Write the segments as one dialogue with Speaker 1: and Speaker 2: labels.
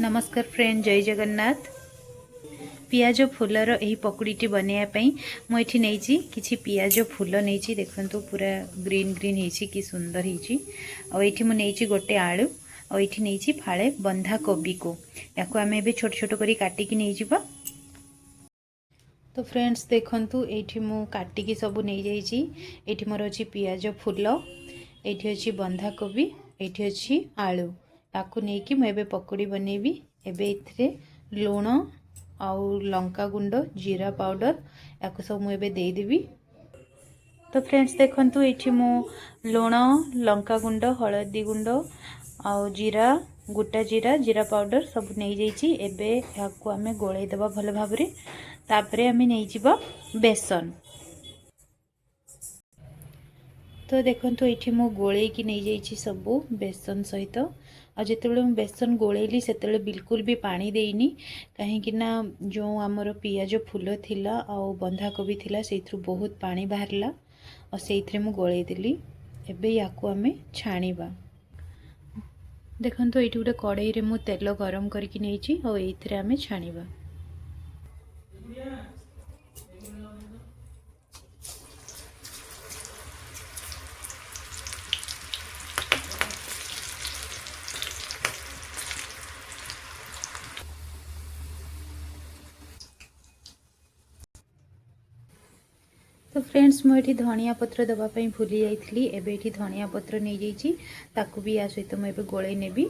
Speaker 1: नमस्कार फ्रेंड, जय जगन्नाथ। पियाज फूलर यही पकुड़ीटी बनवाई मुझे नहीं कि पियाज फूल नहीं देखु पूरा ग्रीन ग्रीन होती कि सुंदर होती मुझे गोटे आलू और ये नहीं फाड़े बंधा कोबी को या आम छोट छोट कर काटिकी नहीं जावा। तो फ्रेंड्स देखंतु एठी मु काटिकी सब नहीं जाइए। एठी मोर अच्छी पियाज फूल, एठी अच्छी बंधा कोबी, एठी अच्छी आलू ताकू नहीं कि मुझे पकोड़ी बनैबी। एबे इथरे लुण आउ लंका गुंड जीरा पाउडर या सब मुझे देदेवी। तो फ्रेंड्स देखंतु एठी मु लुण लंका गुंड हलदी गुंड आउ जीरा गोटा जीरा जीरा पाउडर सब नहीं जाइए। एबे याकू आमे गोलाई देबा भल भाबरे। तापरे आमे नहीं जीवा बेसन। तो देखंतु एठी मु गोलाई की नहीं जाइए सबू बेसन सहित। आ जितेबाला बेसन गोलैली से बिल्कुल भी पानी देनी कहीं ना जो आमर पियाज फूल थिला आ बंधाकोबी थिला से बहुत पानी बाहरला और से मु गोलै देली। एबे याकू आमे छाणीबा। देखंतु एठी गोटे कढ़ाई रे मु तेल गरम करके नहीं और एथिरे आमे छाणीबा। तो फ्रेंड्स मुझे धनिया पत्र दवाई भूली जाइली। एबे एठी धनिया पत्र नहीं जाइए ताकू भी या सहित मुझे गोलै नेबी।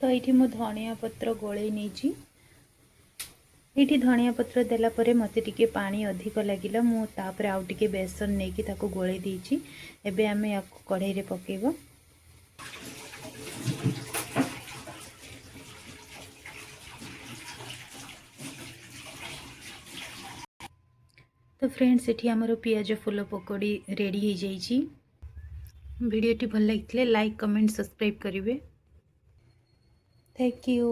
Speaker 1: तो ये मु धनिया पत्र गोलै नहीं। ये धनिया पत्र देला परे मते टिके पानी अधिक लगिला मु तापर आउ टिके बेसन नहीं कि ताकू गोलै देइछि। एबे आमे या कढ़ाई रे पकेबा। तो फ्रेंड्स एठी हमरो पियाज फूल पकोड़ी रेडी हो जाइए। वीडियोटी भल लगी लाइक कमेंट सब्सक्राइब करेंगे। Thank you.